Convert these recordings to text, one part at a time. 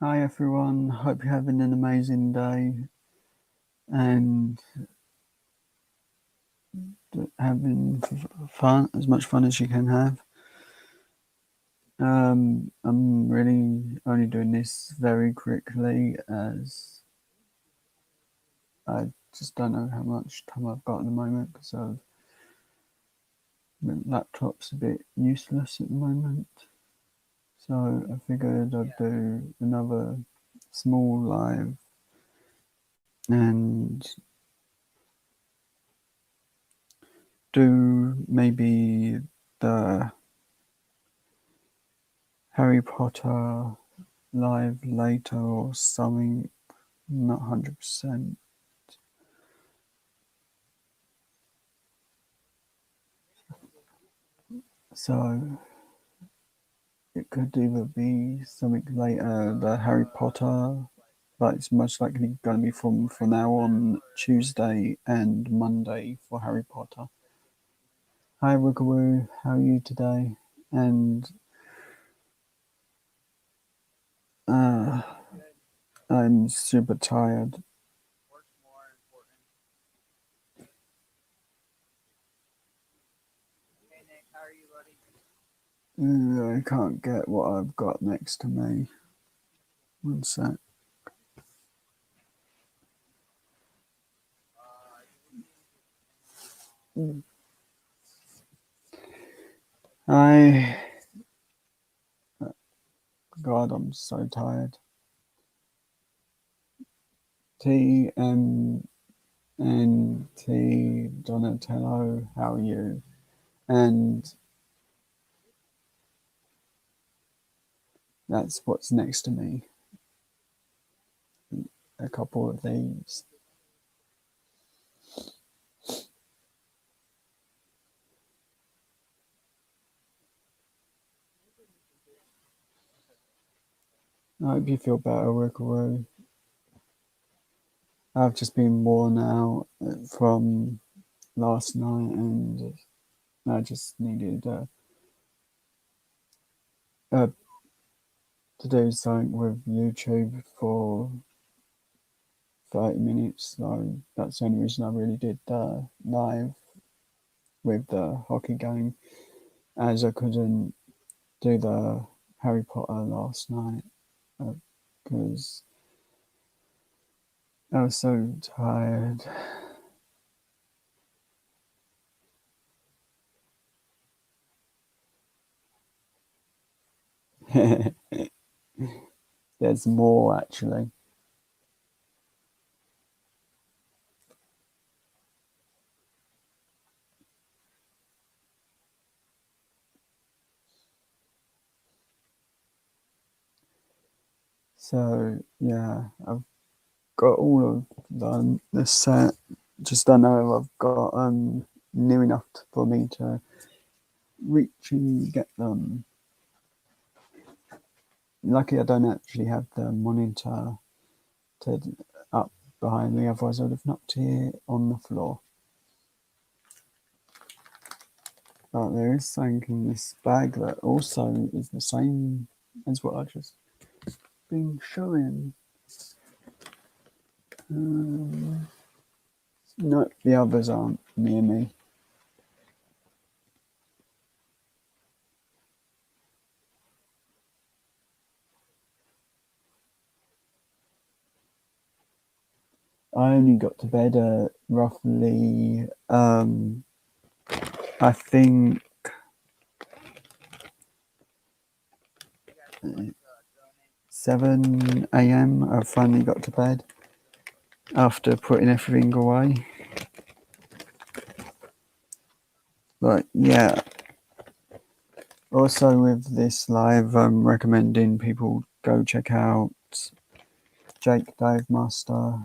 Hi everyone, hope you're having an amazing day and having fun, as much fun as you can have. I'm really only doing this very quickly as I just don't know how much time I've got at the moment because my laptop's a bit useless at the moment. So I figured I'd do another small live and do maybe the Harry Potter live later or something, not 100%. So it could either be something later, the Harry Potter, but it's most likely going to be from now on Tuesday and Monday for Harry Potter. Hi Wigglewoo, how are you today? And uh, I'm super tired. I can't get what I've got next to me. One sec. I God, I'm so tired. TMNT Donatello, how are you? And that's what's next to me. A couple of these. I hope you feel better, Wickaroo. I've just been worn out from last night and I just needed uh, to do something with YouTube for 30 minutes. So that's the only reason I really did live with the hockey game, as I couldn't do the Harry Potter last night because I was so tired. There's more actually. So yeah, I've got all of the set. Just don't know if I've got near enough for me to reach and get them. Lucky I don't actually have the monitor to up behind me, otherwise I would have knocked it on the floor. But there is something in this bag that also is the same as what I just been showing. No, the others aren't near me. I only got to bed at roughly, I think, 7 a.m. I finally got to bed after putting everything away. But yeah, also with this live, I'm recommending people go check out Jake Dive Master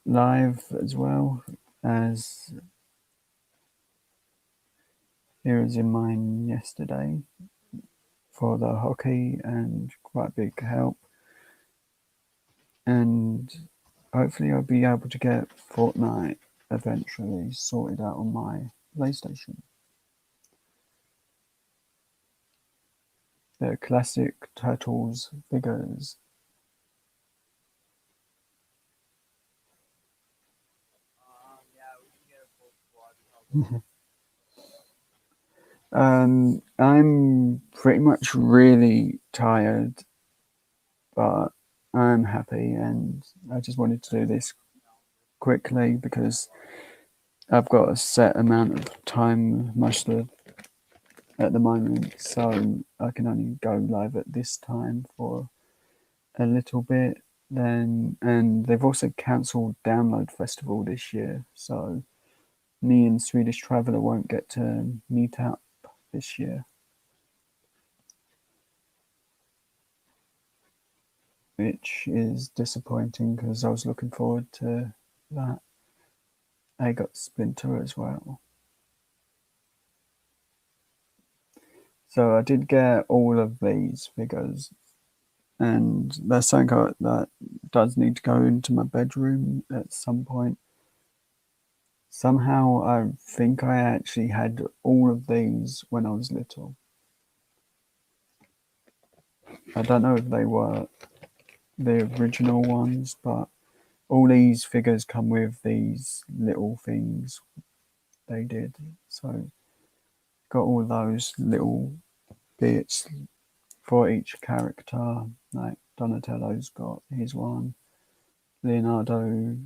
live as well as he was in mine yesterday for the hockey and quite big help. And hopefully I'll be able to get Fortnite eventually sorted out on my PlayStation. the classic Turtles figures. I'm pretty much really tired, but I'm happy, and I just wanted to do this quickly because I've got a set amount of time mustered at the moment, so I can only go live at this time for a little bit. Then, and they've also cancelled Download Festival this year, so me and Swedish Traveller won't get to meet up this year, which is disappointing because I was looking forward to that. I got Splinter as well. So I did get all of these figures, and there's something that does need to go into my bedroom at some point. Somehow I think I actually had all of these when I was little. I don't know if they were the original ones, but all these figures come with these little things they did. So got all those little bits for each character. Like Donatello's got his one. Leonardo,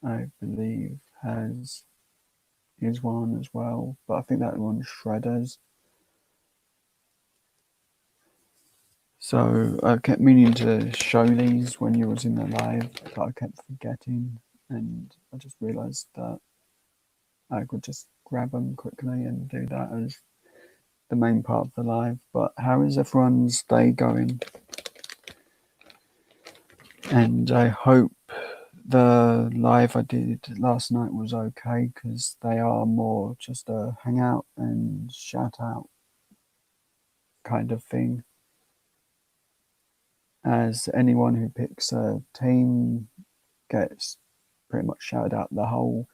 I believe, has his one as well, but I think that one's Shredder's. So I kept meaning to show these when you was in the live, but I kept forgetting, and I just realised that I could just grab them quickly and do that as the main part of the live. But how is everyone's day going? And I hope the live I did last night was okay, because they are more just a hangout and shout out kind of thing. As anyone who picks a team gets pretty much shouted out the whole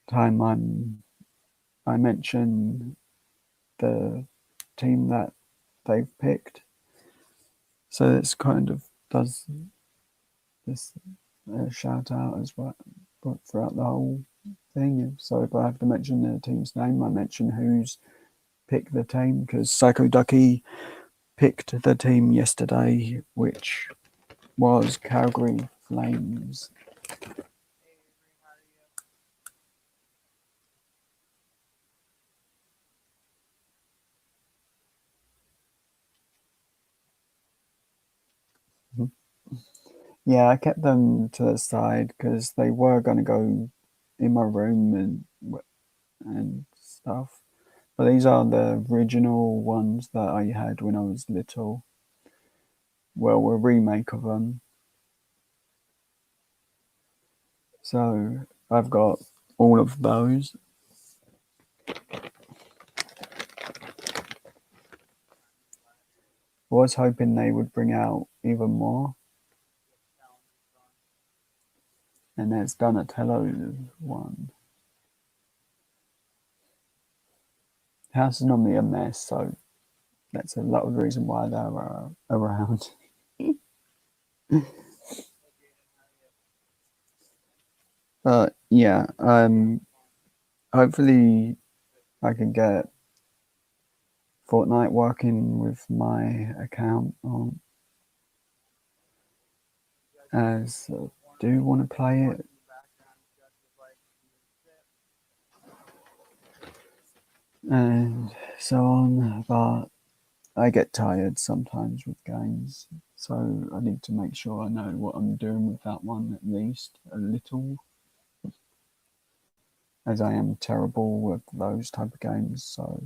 time I mention the team that they've picked. So it's kind of does this shout out as well throughout the whole thing. So if I have to mention the team's name, I mention who's picked the team, because Psycho Ducky picked the team yesterday, which was Calgary Flames. Yeah, I kept them to the side because they were going to go in my room and stuff. But these are the original ones that I had when I was little. Well, a remake of them. So I've got all of those. Was hoping they would bring out even more. And there's Donatello's one. House is normally a mess, so that's a lot of the reason why they're around. But yeah, hopefully I can get Fortnite working with my account on, as I do want to play it. And so on, but I get tired sometimes with games, so I need to make sure I know what I'm doing with that one at least a little, as I am terrible with those type of games, so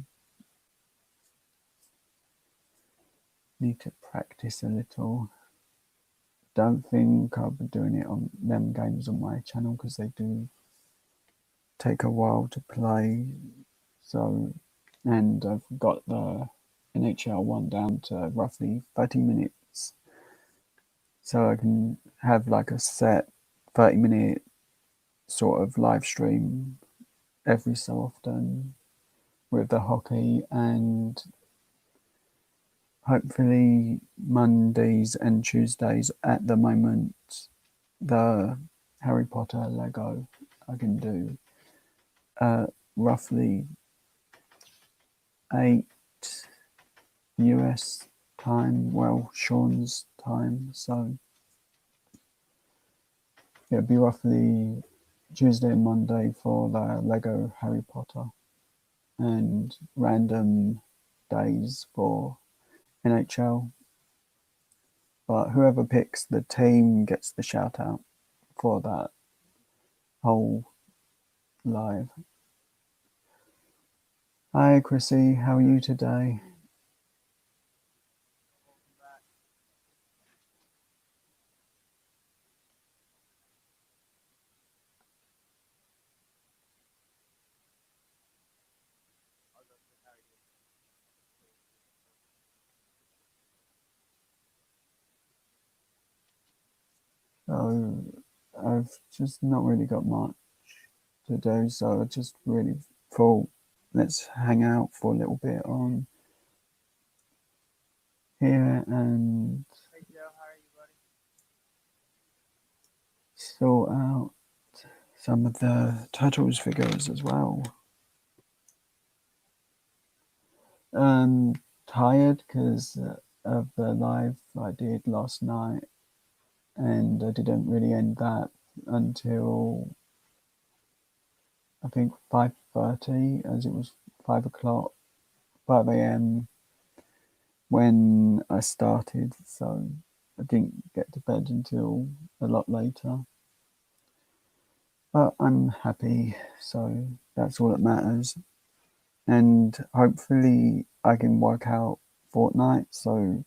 need to practice a little. Don't think I'll be doing it on them games on my channel because they do take a while to play. So, and I've got the NHL one down to roughly 30 minutes. So I can have like a set 30-minute sort of live stream every so often with the hockey, and hopefully Mondays and Tuesdays at the moment, the Harry Potter Lego I can do roughly 8 US time, well, Sean's time, so it'll be roughly Tuesday and Monday for the Lego Harry Potter, and random days for NHL. But whoever picks the team gets the shout out for that whole live. Hi, Chrissy, how are you today? So I've just not really got much to do, so I just really thought let's hang out for a little bit on here and sort out some of the Turtles figures as well. Tired because of the live I did last night, and I didn't really end that until I think 5:30, as it was 5 o'clock, 5 a.m. when I started, so I didn't get to bed until a lot later. But I'm happy, so that's all that matters. And hopefully I can work out Fortnite, so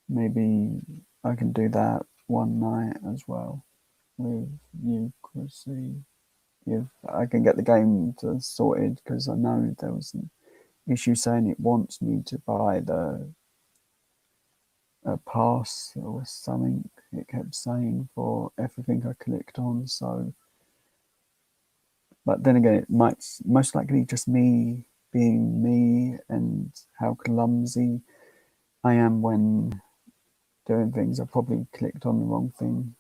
maybe I can do that one night as well with you, Chrissy. If I can get the game sorted, because I know there was an issue saying it wants me to buy the pass or something. It kept saying for everything I clicked on. So, but then again, it might most likely just me being me and how clumsy I am when doing things. I probably clicked on the wrong thing.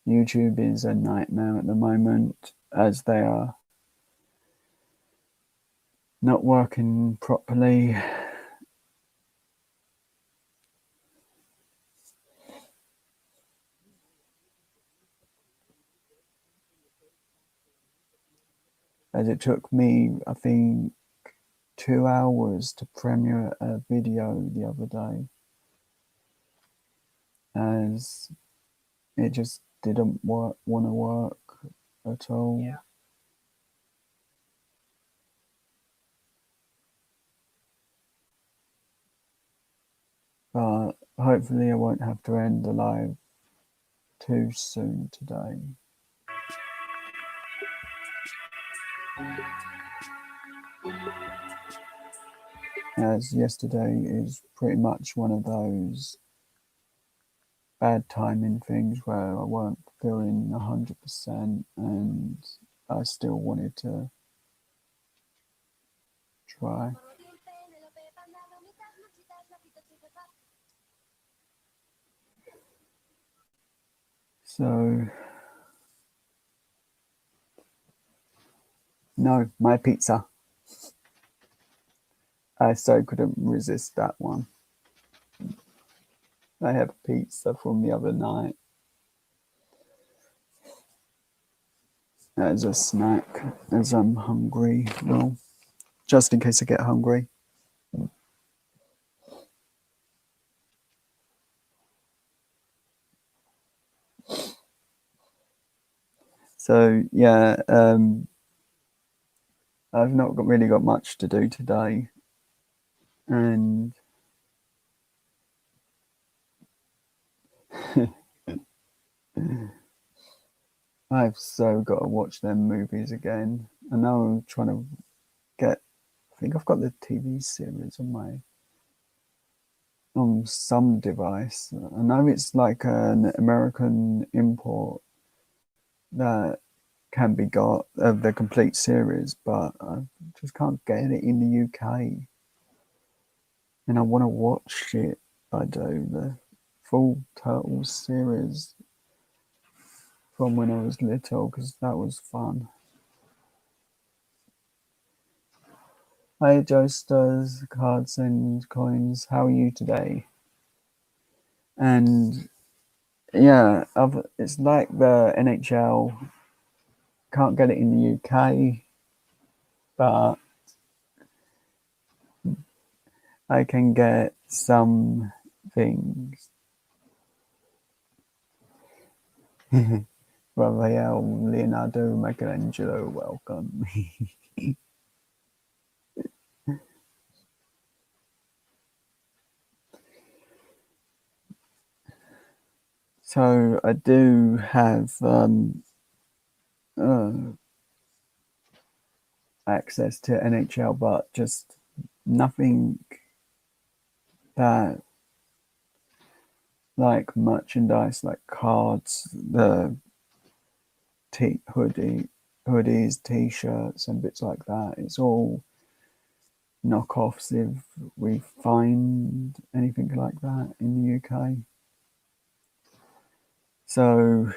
YouTube is a nightmare at the moment, as they are not working properly. As it took me, I think, 2 hours to premiere a video the other day, as it just didn't want to work at all. Yeah. But hopefully I won't have to end the live too soon today. As yesterday is pretty much one of those bad timing things where I weren't feeling 100% and I still wanted to try. So, no, my pizza. I so couldn't resist that one. I had pizza from the other night as a snack, as I'm hungry. Well, just in case I get hungry. So yeah, I've not really got much to do today, and I've so got to watch them movies again. I know I'm trying to get. I think I've got the TV series on some device. I know it's like an American import that can be got of the complete series, but I just can't get it in the UK. And I want to watch it. I do the full Turtles series from when I was little because that was fun. Hey, Joesters, cards and coins. How are you today? And yeah, it's like the NHL. Can't get it in the UK, but I can get some things. Raphael, Leonardo, Michelangelo, welcome. So I do have uh, access to NHL, but just nothing that like merchandise, like cards, the hoodies, t-shirts, and bits like that. It's all knockoffs if we find anything like that in the UK. So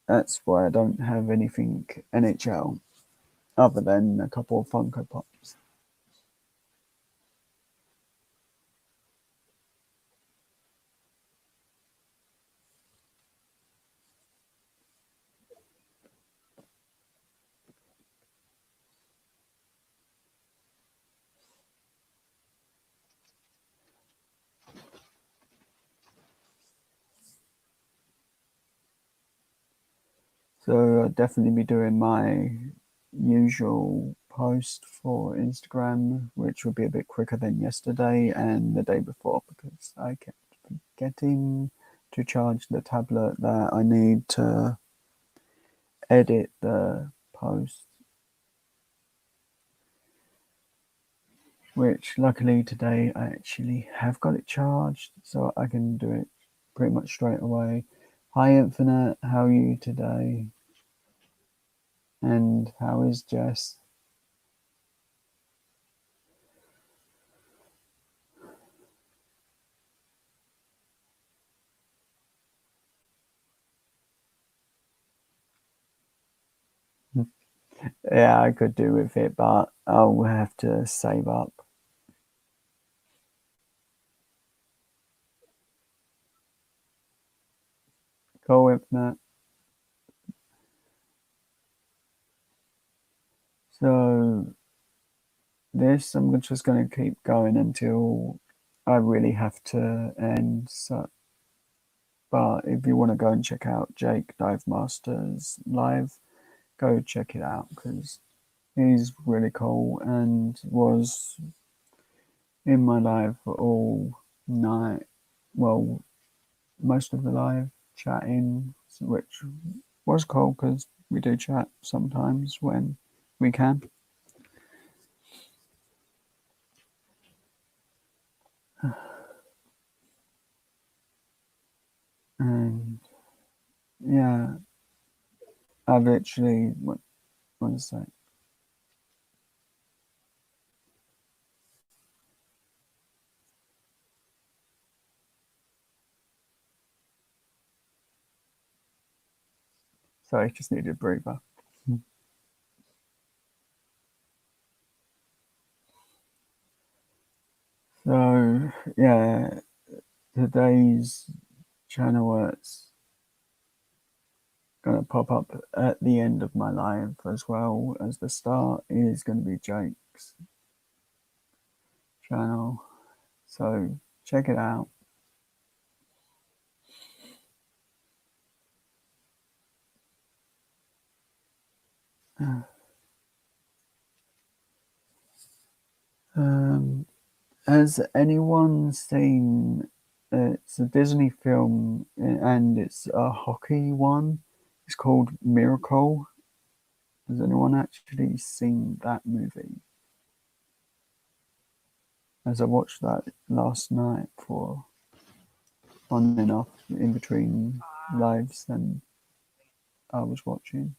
that's why I don't have anything NHL other than a couple of Funko Pops. So I'll definitely be doing my usual post for Instagram, which will be a bit quicker than yesterday and the day before because I kept forgetting to charge the tablet that I need to edit the post. Which luckily today I actually have got it charged, so I can do it pretty much straight away. Hi Infinite, how are you today? And how is Jess? Yeah, I could do with it, but I'll have to save up. Cool, Infinite. So this, I'm just going to keep going until I really have to end. So, but if you want to go and check out Jake Dive Masters live, go check it out because he's really cool and was in my live all night. Well, most of the live chatting, which was cool because we do chat sometimes when we can. And yeah, I've actually, one sec. Sorry, just needed a breather. So yeah, today's channel it's gonna pop up at the end of my live as well as the start is gonna be Jake's channel. So check it out. Um, has anyone seen? It's a Disney film and it's a hockey one. It's called Miracle. Has anyone actually seen that movie? As I watched that last night for on and off in between lives and I was watching.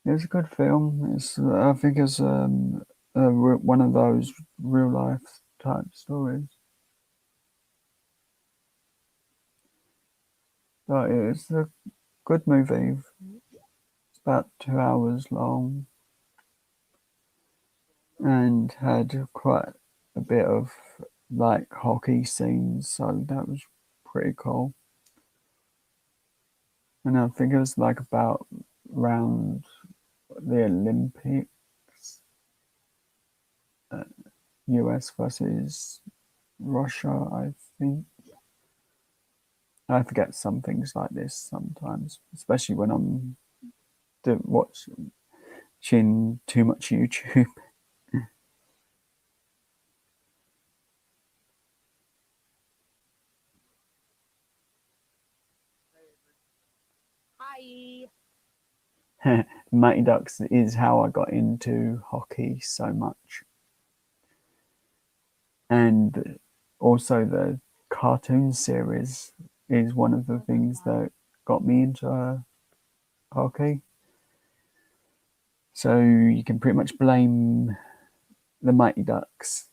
It's a good film. I think it's one of those real life type stories. But it's a good movie. It's about 2 hours long and had quite a bit of like hockey scenes, so that was pretty cool. And I think it was like about around the Olympics, US versus Russia, I think. I forget some things like this sometimes, especially when I'm watching too much YouTube. Hi. Mighty Ducks is how I got into hockey so much. And also the cartoon series is one of the things that got me into hockey. So you can pretty much blame the Mighty Ducks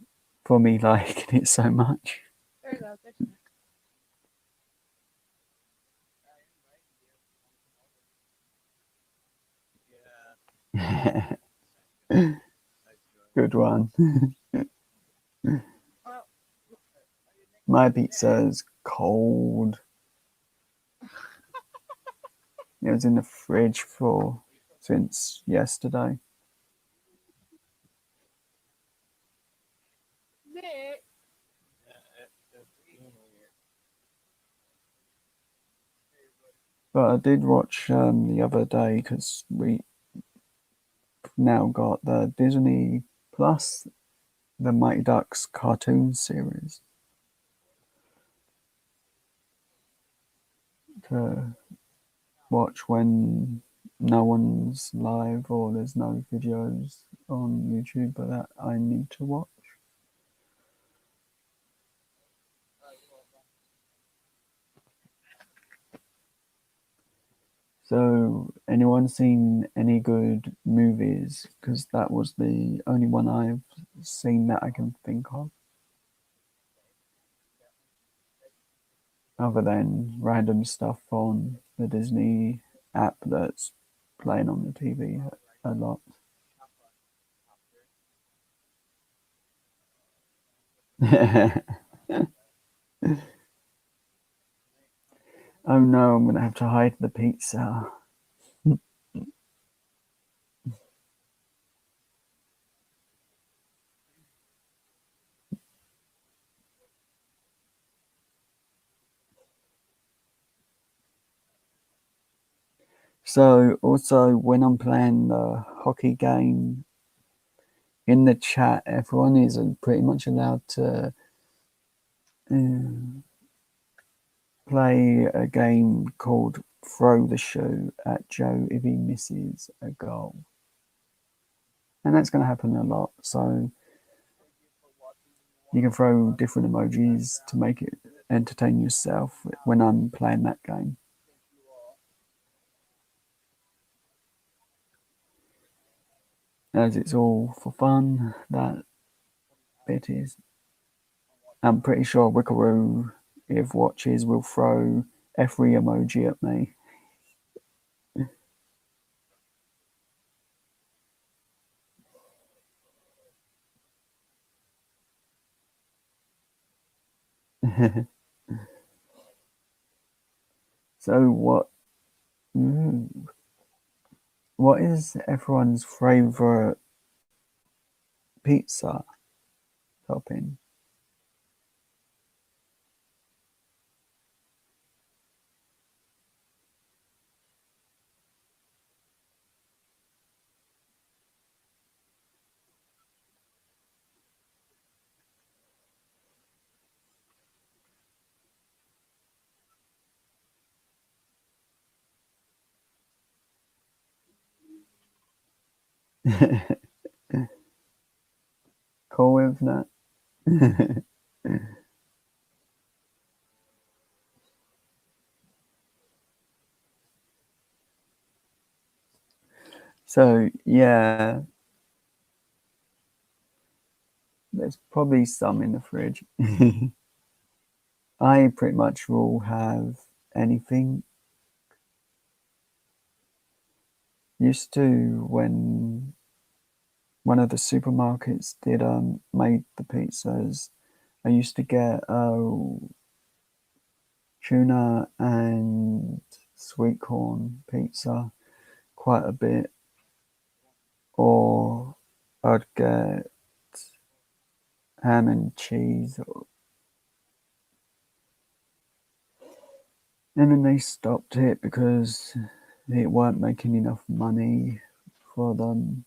for me liking it so much. There you go. Good snack. Good one. Oh, My pizza's cold. It was in the fridge for since yesterday. Nick. But I did watch the other day because we now got the Disney Plus, the Mighty Ducks cartoon series to watch when no one's live or there's no videos on YouTube, but that I need to watch. So, anyone seen any good movies? Because that was the only one I've seen that I can think of, other than random stuff on the Disney app that's playing on the TV a lot. Oh no, I'm gonna have to hide the pizza. So, also, when I'm playing the hockey game in the chat, everyone is pretty much allowed to uh, play a game called Throw the Shoe at Joe if he misses a goal. And that's going to happen a lot. So, you can throw different emojis to make it entertain yourself when I'm playing that game. As it's all for fun, that bit is. I'm pretty sure Wickaroo, if watches, will throw every emoji at me. So what is everyone's favorite pizza? topping. Cool with that? So yeah, there's probably some in the fridge. I pretty much will have anything. Used to when one of the supermarkets did made the pizzas. I used to get tuna and sweet corn pizza quite a bit, or I'd get ham and cheese, and then they stopped it because it weren't making enough money for them,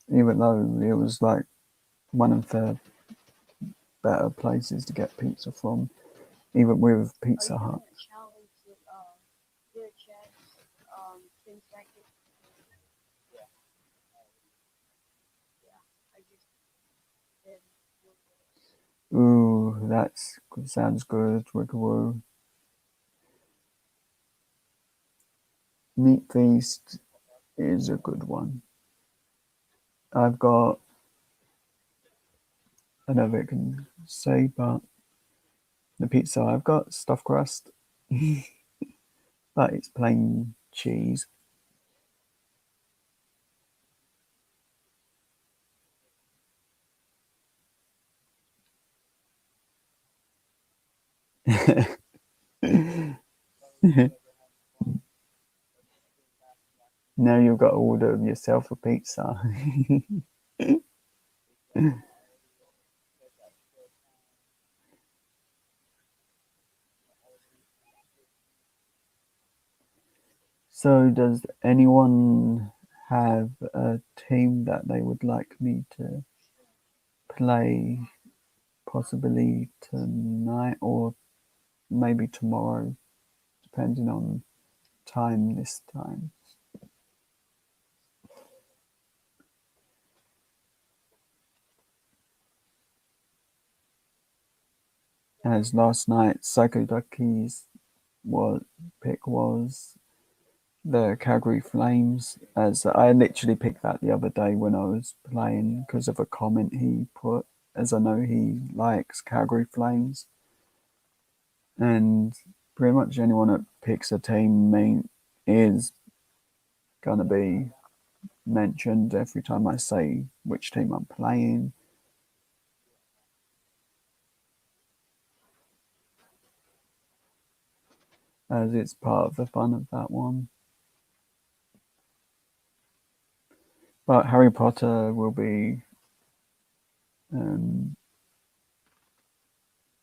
even though it was like one of the better places to get pizza from, even with Pizza Hut. Ooh, that sounds good. Wickeroo. Meat Feast is a good one. I've got, I don't know if I can say, but the pizza I've got stuffed crust, but it's plain cheese. Now you've got to order yourself a pizza. So, does anyone have a team that they would like me to play possibly tonight or maybe tomorrow, depending on time this time? As last night, Psycho Ducky's what pick was the Calgary Flames, as I literally picked that the other day when I was playing because of a comment he put, as I know he likes Calgary Flames. And pretty much anyone that picks a team is going to be mentioned every time I say which team I'm playing, as it's part of the fun of that one. But Harry Potter will be. Um,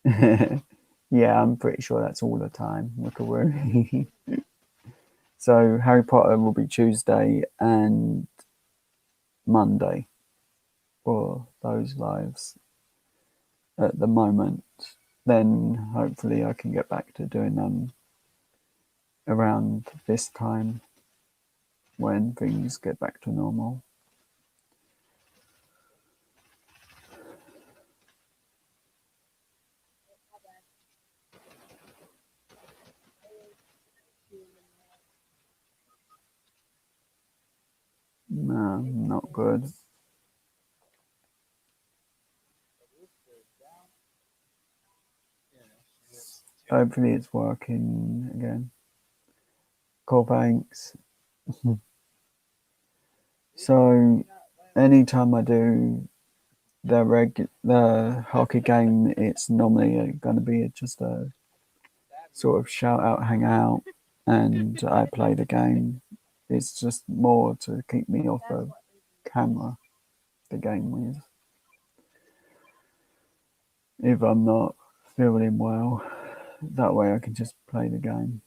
yeah, I'm pretty sure that's all the time. So Harry Potter will be Tuesday and Monday for those lives at the moment. Then hopefully I can get back to doing them around this time when things get back to normal. No, not good. Hopefully it's working again. Cool, thanks. So anytime I do the hockey game, it's normally going to be just a sort of shout out, hang out, and I play the game. It's just more to keep me off of camera, the game with. if I'm not feeling well. That way I can just play the game.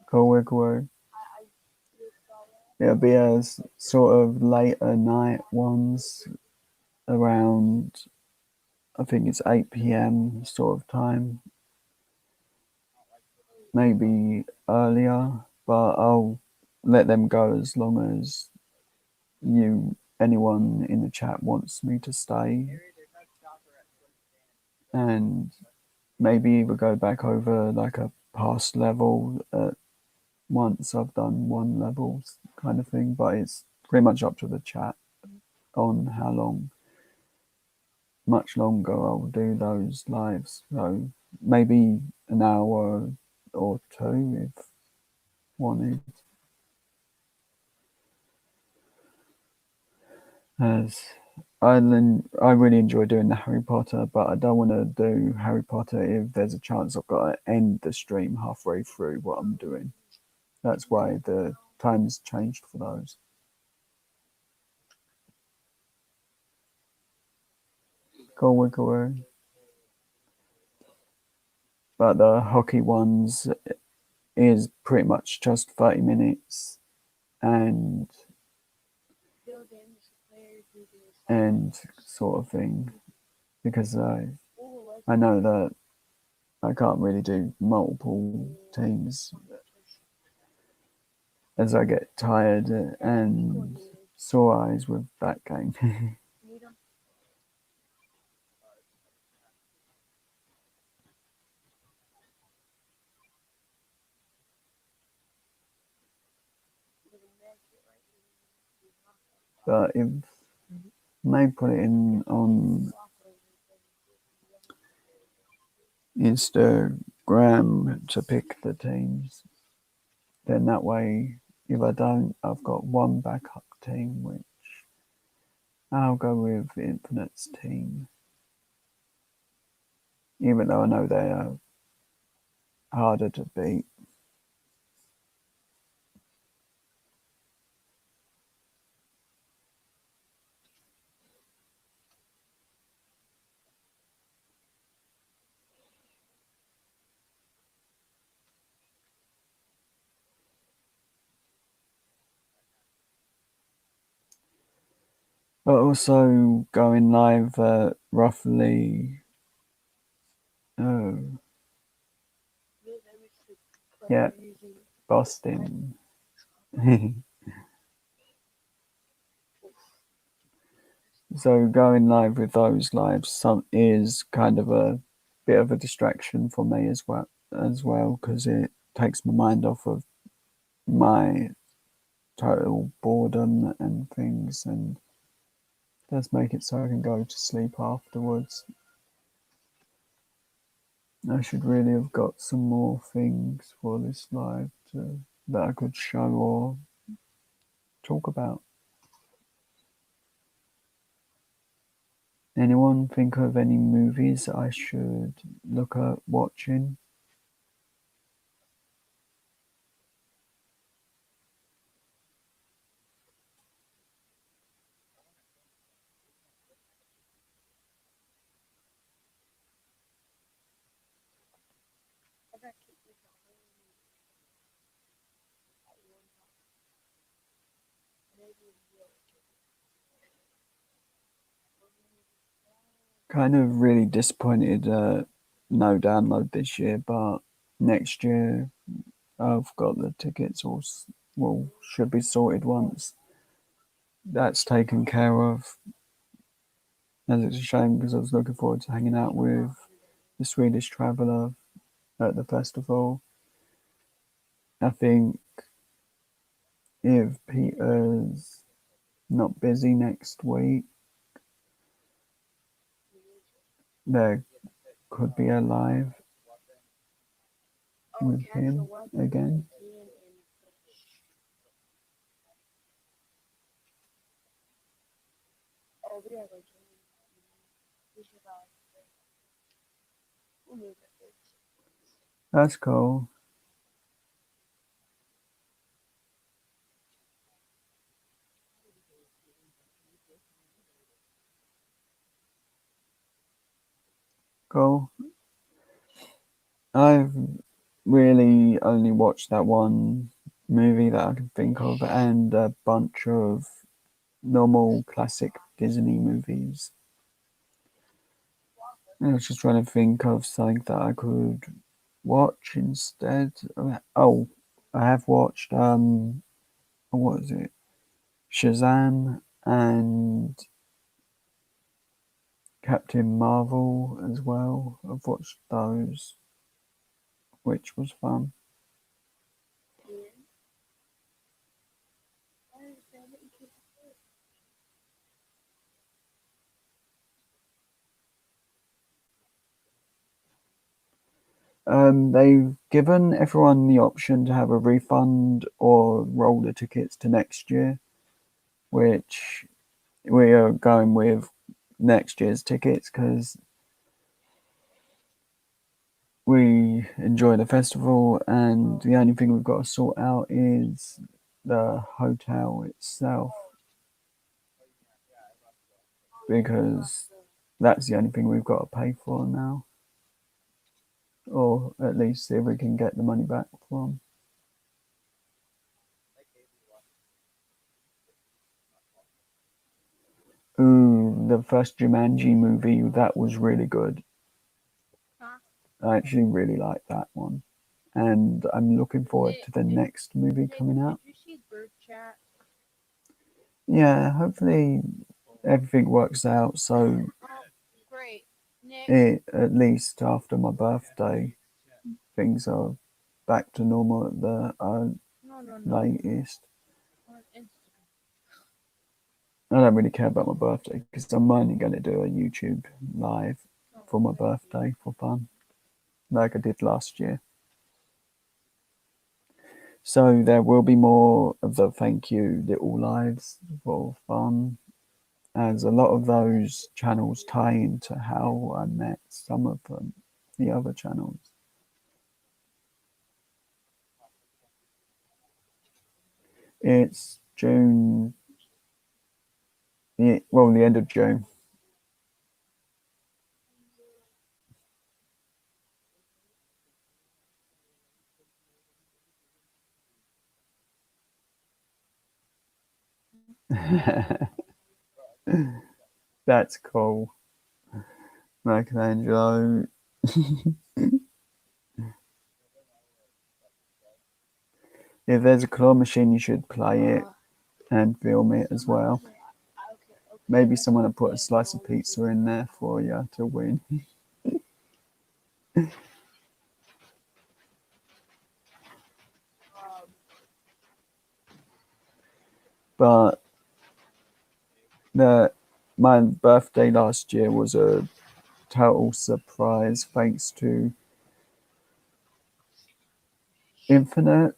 Cool, Wigglewoo. It'll be a sort of later night ones around, I think it's 8 p.m. sort of time. Maybe earlier, but I'll let them go as long as anyone in the chat wants me to stay, and maybe either go back over like a past level once I've done one level kind of thing, but it's pretty much up to the chat on how much longer I'll do those lives. So maybe an hour or two if wanted. As I really enjoy doing the Harry Potter, but I don't want to do Harry Potter if there's a chance I've got to end the stream halfway through what I'm doing. That's why the time's changed for those. Go Wigglewoo. But the hockey ones is pretty much just 30 minutes and sort of thing, because I know that I can't really do multiple teams as I get tired and sore eyes with that game. But if may put it in on Instagram to pick the teams, then that way, if I don't, I've got one backup team, which I'll go with Infinite's team, even though I know they are harder to beat. But also going live at roughly, yeah, Boston. So going live with those lives is kind of a bit of a distraction for me as well, because it takes my mind off of my total boredom and things, and does make it so I can go to sleep afterwards. I should really have got some more things for this live that I could show or talk about. Anyone think of any movies I should look at watching? Kind of really disappointed no download this year, but next year I've got the tickets should be sorted once that's taken care of. As it's a shame because I was looking forward to hanging out with the Swedish Traveller at the festival. I think if Peter's not busy next week, there could be a live with him again. That's cool. Cool. I've really only watched that one movie that I can think of, and a bunch of normal classic Disney movies. I was just trying to think of something that I could watch instead. Oh, I have watched what is it? Shazam and Captain Marvel as well. I've watched those, which was fun. They've given everyone the option to have a refund or roll the tickets to next year, which we are going with next year's tickets because we enjoy the festival, and the only thing we've got to sort out is the hotel itself because that's the only thing we've got to pay for now, or at least see if we can get the money back from. Ooh, the first Jumanji movie, that was really good. I actually really like that one. And I'm looking forward to the next movie coming out. Yeah, hopefully everything works out so at least after my birthday, things are back to normal at the latest. I don't really care about my birthday because I'm only going to do a YouTube live for my birthday for fun, like I did last year. So there will be more of the thank you little lives for fun, as a lot of those channels tie into how I met some of them, the other channels. It's June, well, the end of June. That's cool, Michelangelo. If there's a claw machine, you should play it and film it as well. Maybe someone will put a slice of pizza in there for you to win. But the my birthday last year was a total surprise thanks to Infinite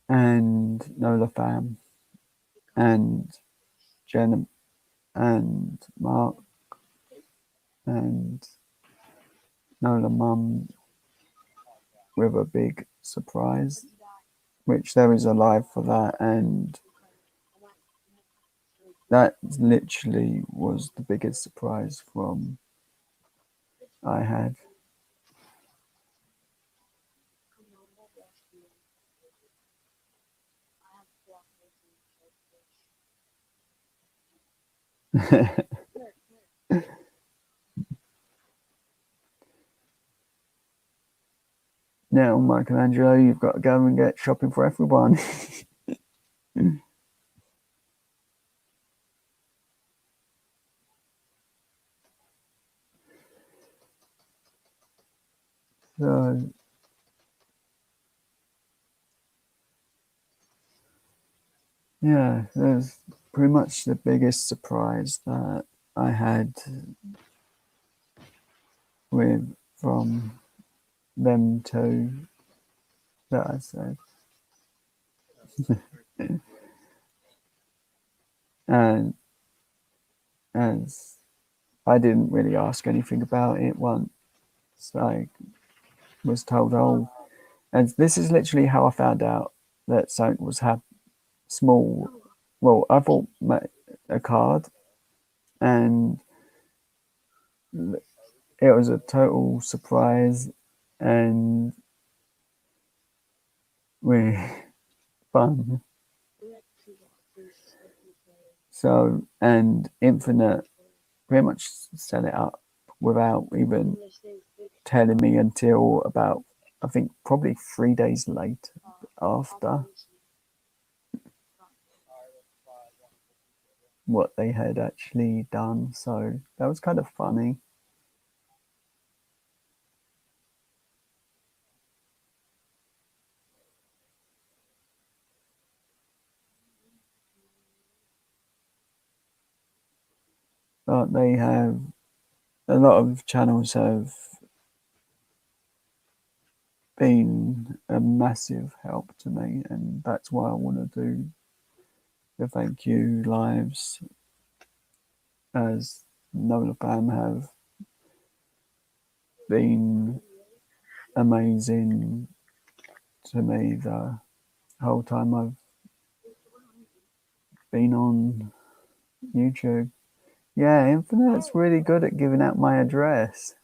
and Nola Fam and Jen and Mark and Nola Mum with a big surprise, which there is a live for that, and that literally was the biggest surprise from I had. Now, Michelangelo, you've got to go and get shopping for everyone. So, yeah, that's pretty much the biggest surprise that I had with from them two that I said. And as I didn't really ask anything about it once I was told, oh, and this is literally how I found out that something was small. Well, I bought a card, and it was a total surprise, and we fun. So, and Infinite pretty much set it up without even telling me until about, I think, probably 3 days later after what they had actually done. So that was kind of funny. But they have, a lot of channels have been a massive help to me, and that's why I want to do the thank you lives, as Nola Pam have been amazing to me the whole time I've been on YouTube. Yeah, Infinite's really good at giving out my address.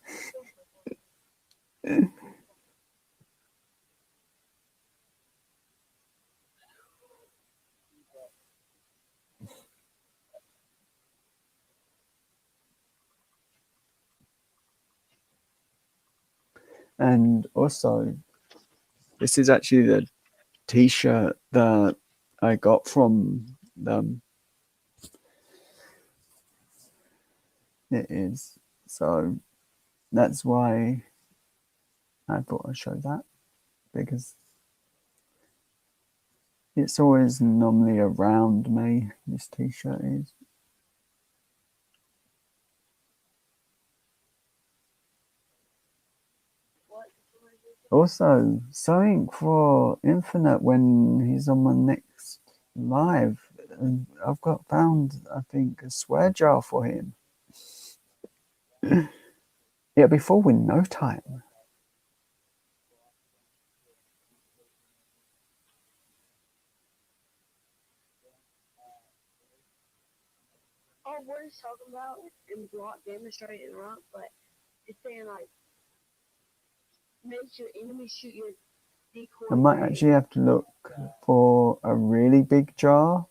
And also, this is actually the t-shirt that I got from them. It is. So that's why I thought I'd show that, because it's always normally around me, this t-shirt is. Also, something for Infinite when he's on my next live. And I've got found, I think, a swear jar for him. It'll be full in no time. What it's talking about in block demonstrating rock, but it's saying like makes your enemy shoot your decoy. I might actually have to look for a really big jar.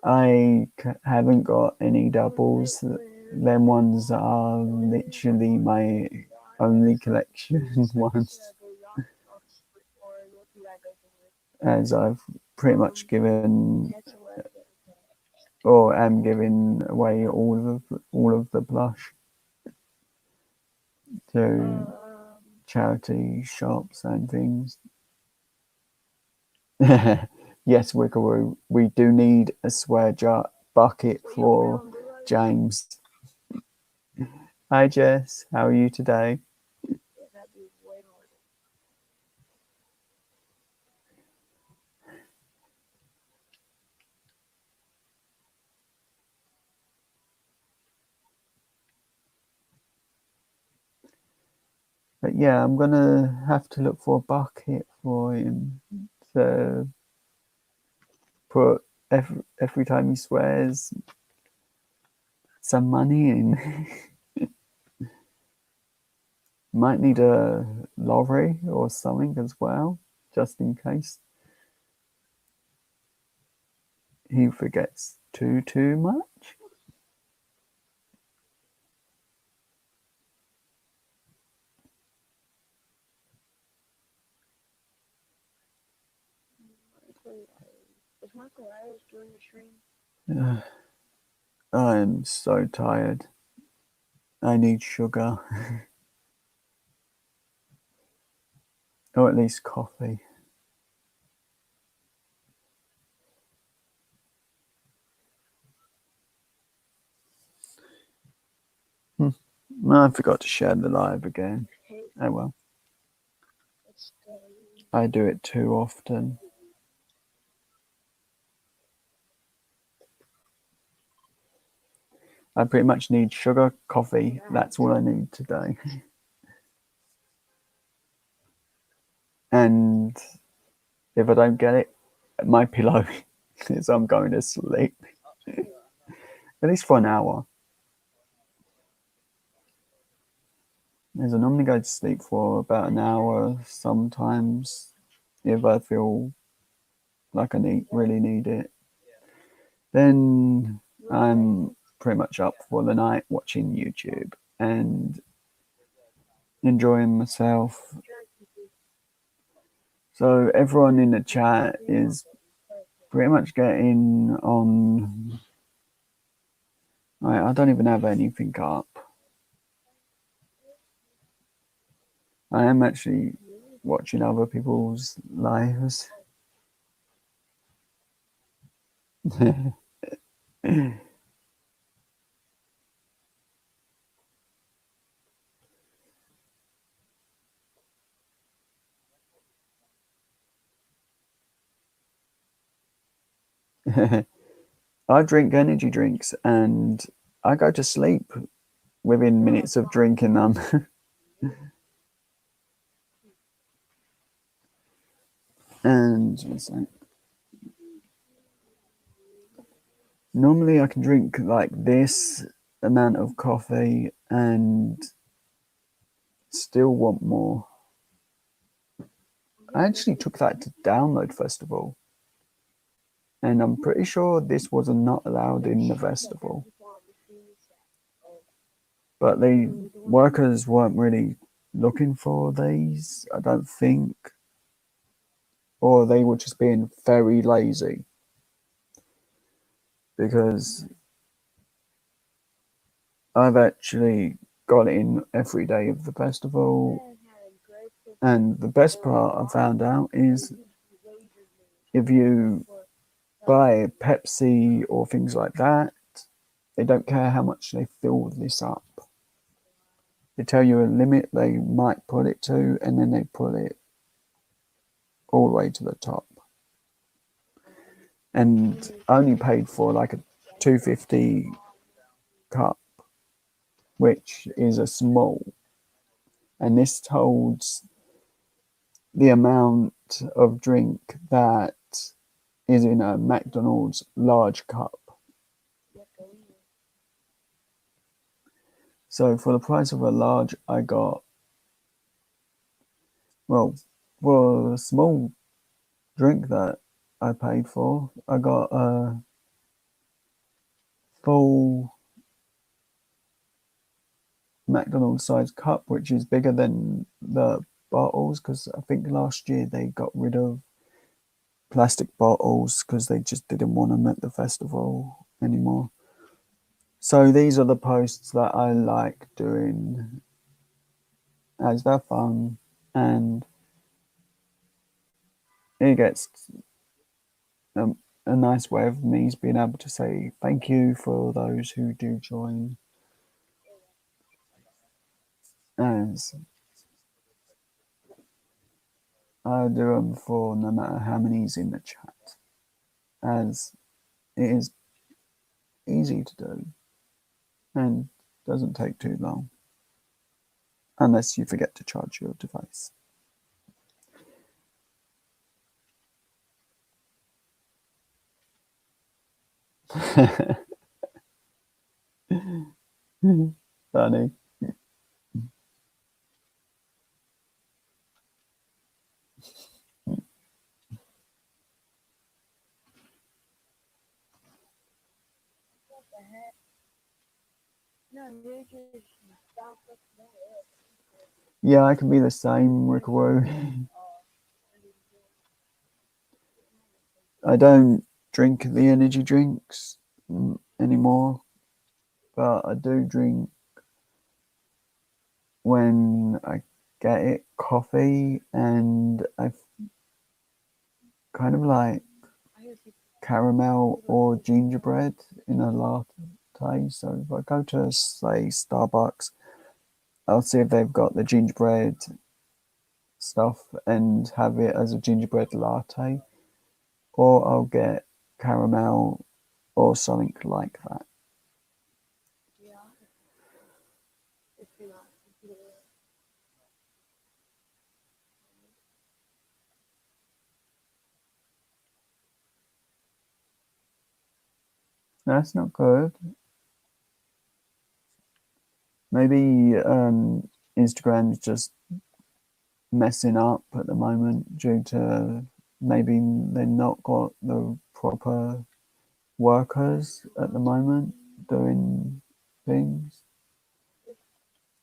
I haven't got any doubles. Them ones are literally my only collection ones, as I've pretty much given or am giving away all of the plush to charity shops and things. Yes, Wickaroo, we do need a swear jar bucket for James. Hi Jess, how are you today? But yeah, I'm gonna have to look for a bucket for him to put every time he swears some money in. Might need a lorry or something as well, just in case he forgets too much. Is Michael Myers doing the stream? I'm so tired. I need sugar. Or at least coffee. I forgot to share the live again. Oh well. I do it too often. I pretty much need sugar, coffee. That's all I need today. And if I don't get it, my pillow as I'm going to sleep, at least for an hour. As I normally go to sleep for about an hour, sometimes if I feel like I really need it. Then I'm pretty much up for the night watching YouTube and enjoying myself. So everyone in the chat is pretty much getting on. I don't even have anything up. I am actually watching other people's lives. I drink energy drinks and I go to sleep within minutes of drinking them. And normally I can drink like this amount of coffee and still want more. I actually took that to Download Festival, and I'm pretty sure this was not allowed in the festival. But the workers weren't really looking for these, I don't think, or they were just being very lazy. Because I've actually got in every day of the festival, and the best part I found out is if you buy Pepsi or things like that, they don't care how much they fill this up. They tell you a limit they might put it to, and then they put it all the way to the top. And I only paid for like a 250 cup, which is a small, and this holds the amount of drink that is in a McDonald's large cup. So for the price of a large, I got, well, for a small drink that I paid for, I got a full McDonald's sized cup, which is bigger than the bottles, because I think last year they got rid of plastic bottles because they just didn't want them at the festival anymore. So these are the posts that I like doing, as they're fun, and it gets a nice way of me being able to say thank you for those who do join, as I do them for no matter how many's in the chat, as it is easy to do and doesn't take too long, unless you forget to charge your device. Funny. Yeah, I can be the same, Rickaroo. I don't drink the energy drinks anymore, but I do drink when I get it coffee, and I kind of like caramel or gingerbread in a latte. So if I go to, say, Starbucks, I'll see if they've got the gingerbread stuff and have it as a gingerbread latte, or I'll get caramel or something like that. That's not good. Maybe Instagram's just messing up at the moment due to maybe they've not got the proper workers at the moment doing things.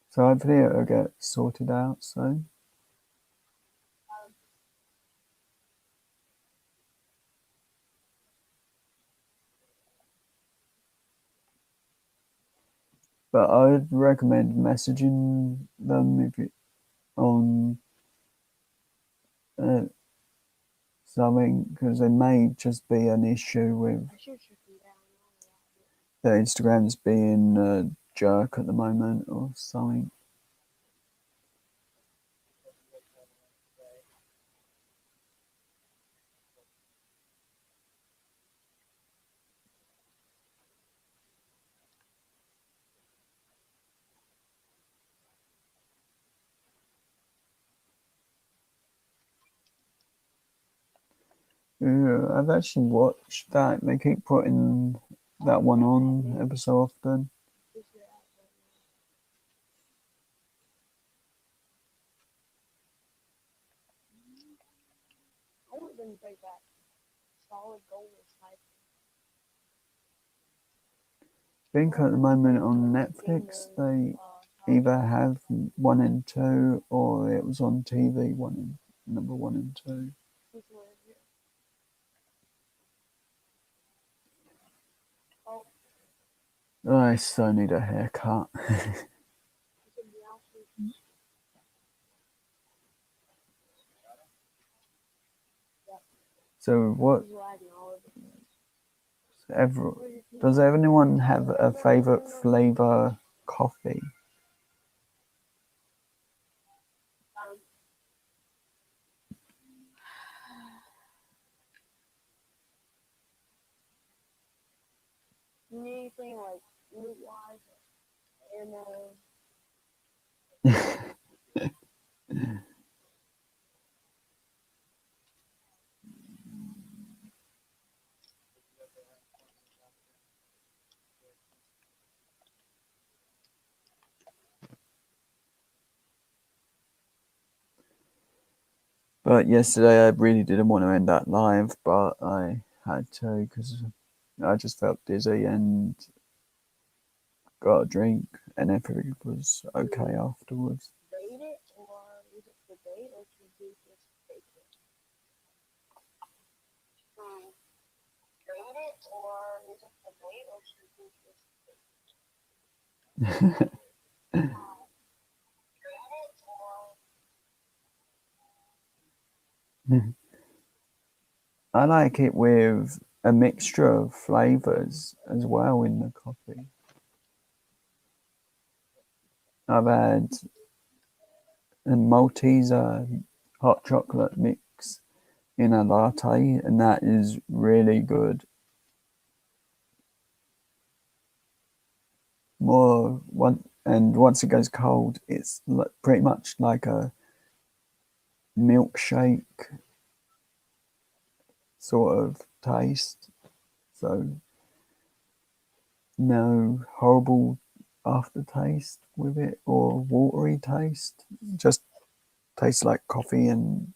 So hopefully it'll get sorted out soon. But I'd recommend messaging them if you on uh, something, because there may just be an issue with I should shut them down. the Instagram's being a jerk at the moment or something. Yeah, I've actually watched that. They keep putting that one on ever so often. This year out right now. I want them to bring back solid goldless type. I think at the moment on Netflix they either have 1 and 2, or it was on TV number 1 and 2. Which one is it? Oh, I still need a haircut. it's in the outfit. So what He's lagging all over. ever does anyone have a favorite flavor coffee? Anything like root wise and But yesterday I really didn't want to end that live, but I had to because I just felt dizzy and got a drink, and everything was okay afterwards. bait it, or is it the bait, or should we just bake it? Bait it, or is it the bait, or should we just bait it, or I like it with a mixture of flavors as well in the coffee. I've had a Malteser hot chocolate mix in a latte, and that is really good. Once it goes cold, it's pretty much like a milkshake sort of taste. So no horrible aftertaste with it or watery taste. Just tastes like coffee and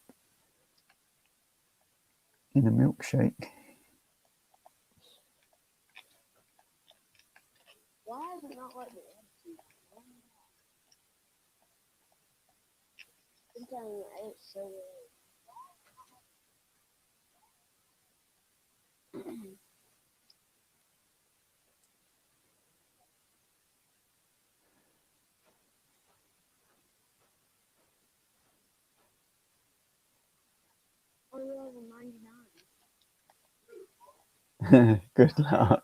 in a milkshake. why is it not letting me add to I'm telling you, it's so weird. $1.99. Good luck.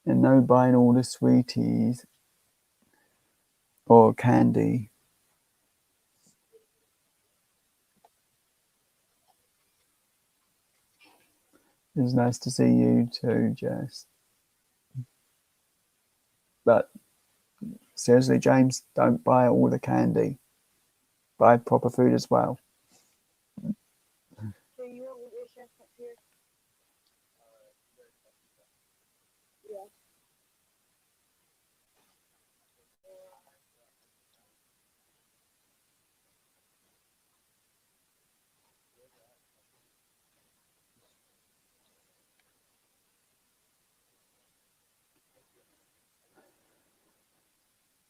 And no buying all the sweeties or candy. It's nice to see you too, Jess. But seriously, James, don't buy all the candy. Buy proper food as well. chef up here. Yeah.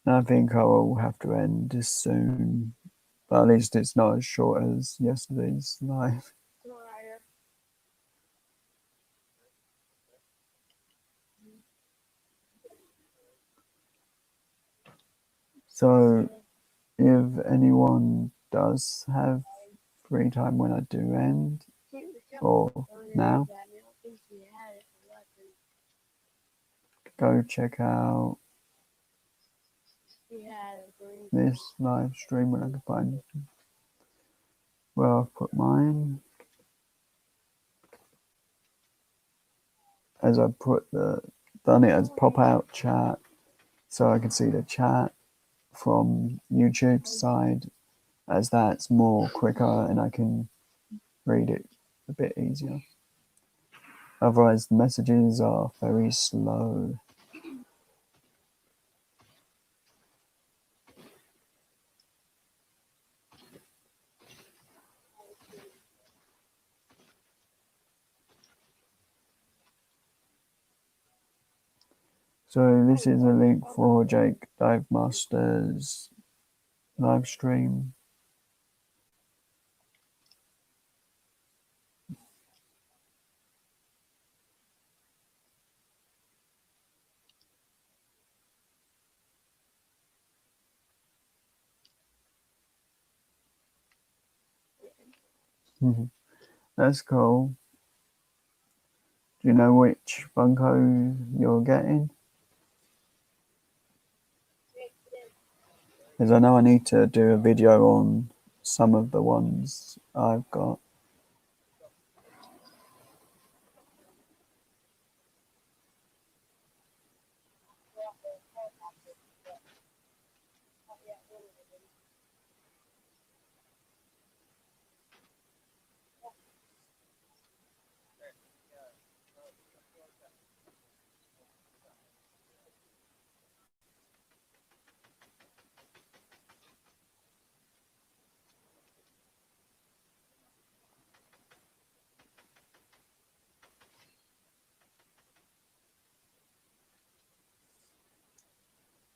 I think I will have to end this soon. But at least it's not as short as yesterday's live. Come on, right here. So if anyone does have free time when I do end, or now, I don't think he had it for weapon. go check out He had a green. this live stream when I can find where I've put mine. As I done it as pop out chat, so I can see the chat from YouTube side, as that's more quicker and I can read it a bit easier. Otherwise, the messages are very slow. So this is a link for Jake Dive Master's live stream. That's cool. Do you know which Funko you're getting? Because I know I need to do a video on some of the ones I've got.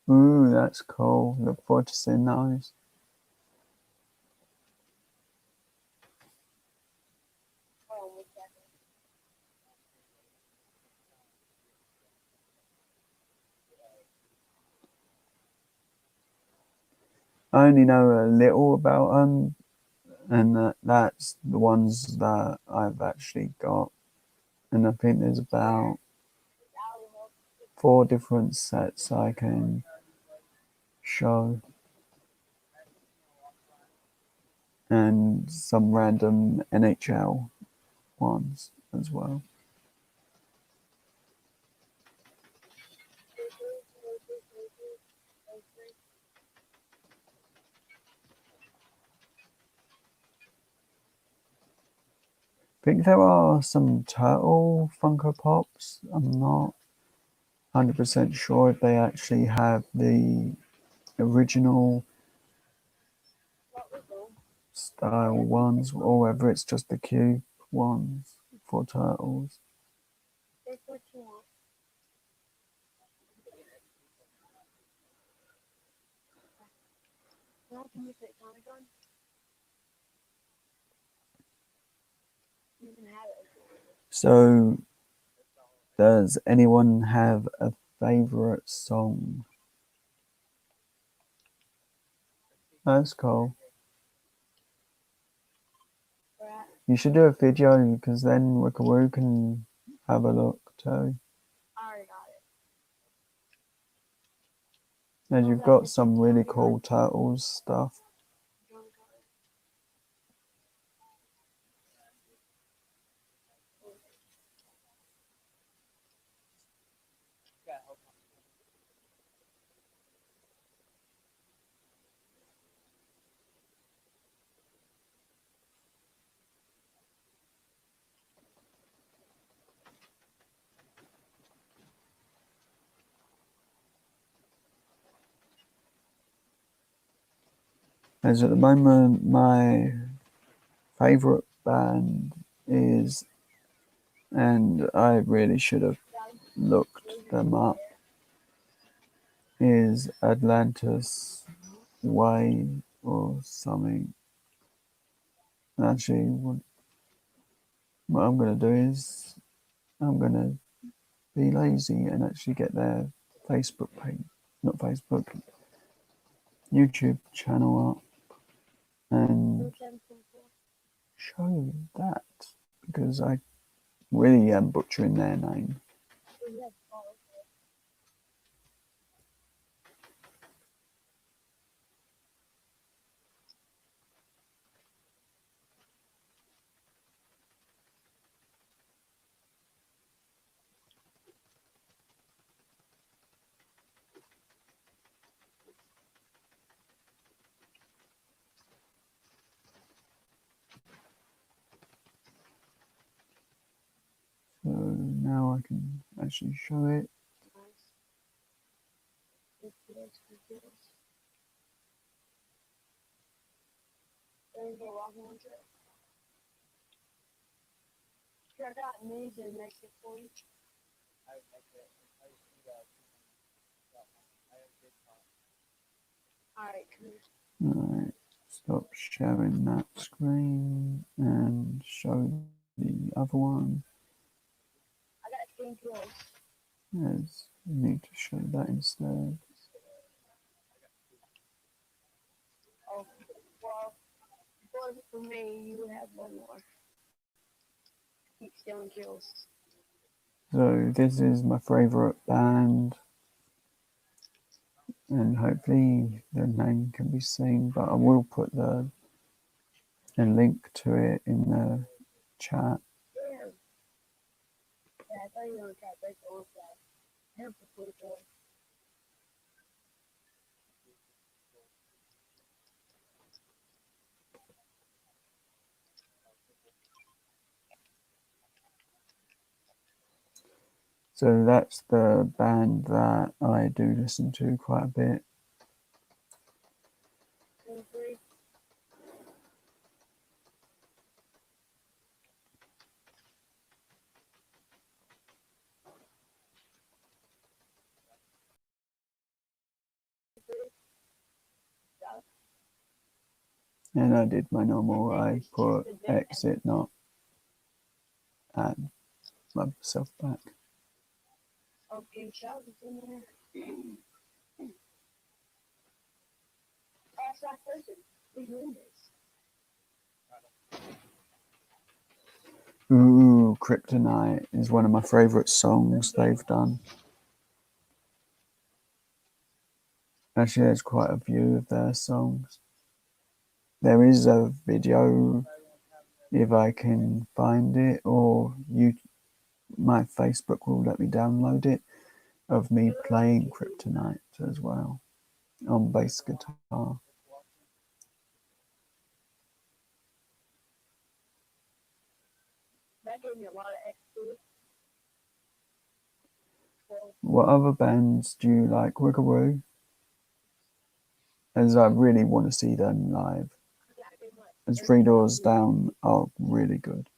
Ooh, that's cool. Look forward to seeing those. I only know a little about them, and that's the ones that I've actually got. And I think there's about 4 different sets I can show, and some random NHL ones as well. I think there are some turtle Funko Pops. I'm not 100% sure if they actually have the original style ones or whether it's just the cube ones for turtles. Take what you want. Now, can you fit Sonic on? You can have it. So, does anyone have a favorite song? That's cool. You should do a video because then Wickaroo can have a look too. I already got it. And you've got some really cool turtles stuff. As at the moment, my favourite band is, and I really should have looked them up, is Atlantis Way or something. Actually, what I'm going to do is I'm going to be lazy and actually get their Facebook page, not Facebook, YouTube channel up and show that, because I really am butchering their name. So now I can actually show it. I got needs and make it for you. Alright, Alright, stop sharing that screen and show the other one. I got 10 kills. As you need to show that instead. Oh, well, if it wasn't for me, you would have one more. Keep stealing kills. So this is my favourite band, and hopefully the name can be seen, but I will put a link to it in the chat. Yeah. Yeah, I thought you were going to try to break the old side. Never put it away. So that's the band that I do listen to quite a bit. 23. And I did my normal, I put exit, not add myself back. Okay, shout is in there. Ask that person. Who's doing this? Ooh, Kryptonite is one of my favourite songs they've done. Actually, there's quite a few of their songs. There is a video, if I can find it, or my Facebook will let me download it, of me playing Kryptonite as well on bass guitar. That gave me a lot of XP. What other bands do you like? Wiggaroo? As I really want to see them live. As Three Doors Down are really good.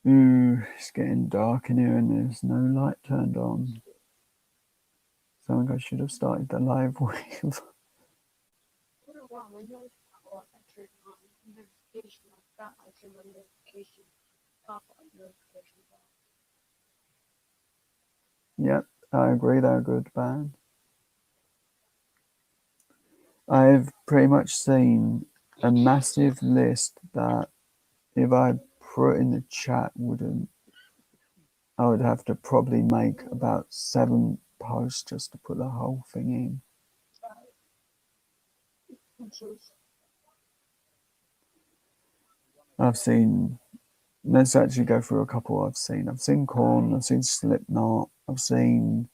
Ooh, it's getting dark in here and there's no light turned on. Something I should have started the live with. Yep, I agree, they're a good band. I've pretty much seen a massive list that if I put in the chat I would have to probably make about 7 posts just to put the whole thing in. I've seen, let's actually go through a couple I've seen. I've seen Korn, I've seen Slipknot, I've seen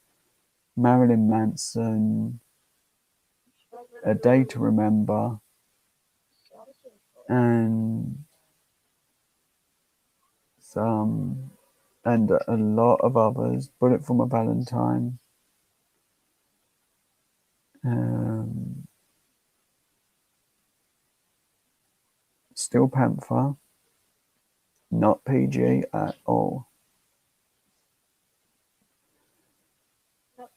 Marilyn Manson, A Day to Remember, and some and a lot of others. Bullet for My Valentine. Steel Panther. Not PG at all. Not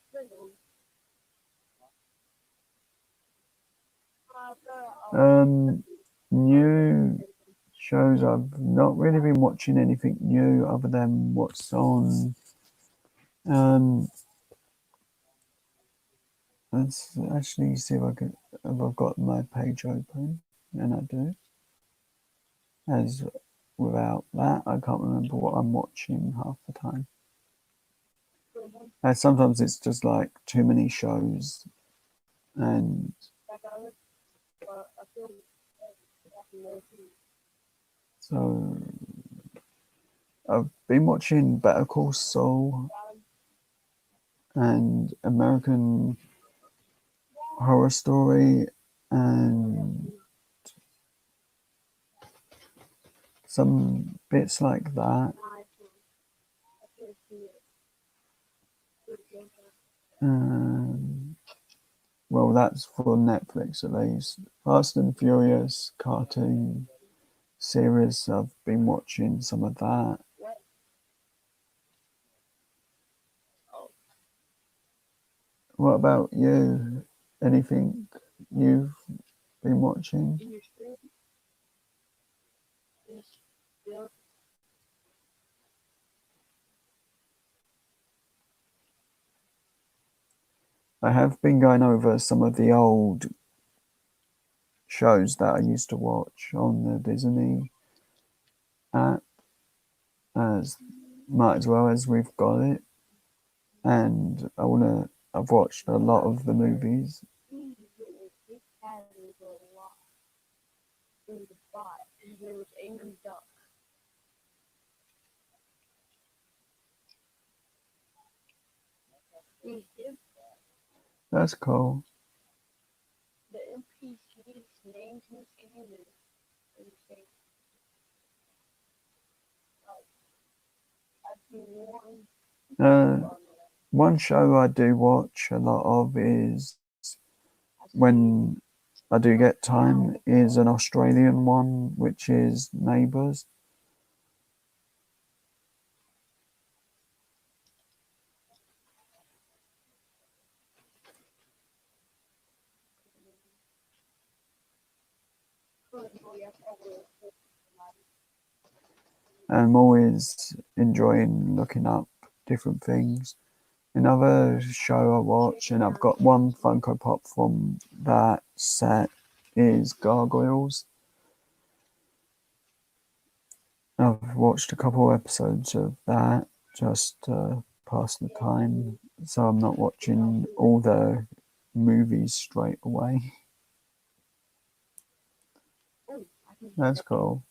really. New shows. I've not really been watching anything new other than what's on. Let's actually see if I've got my page open, and I do. As without that, I can't remember what I'm watching half the time. Sometimes it's just like too many shows, and so I've been watching Better Call Saul and American Horror Story and some bits like that. Well, that's for Netflix at least. Fast and Furious cartoon series. I've been watching some of that. What about you? Anything you've been watching? I have been going over some of the old shows that I used to watch on the Disney app, as might as well as we've got it. And I've watched a lot of the movies. There was Angry Duck. That's cool. The NPC's named his game. One show I do watch a lot of is when I do get time is an Australian one, which is Neighbours. I'm always enjoying looking up different things. Another show I watch, and I've got one Funko Pop from that set, is Gargoyles. I've watched a couple episodes of that just to pass the time, so I'm not watching all the movies straight away. That's cool.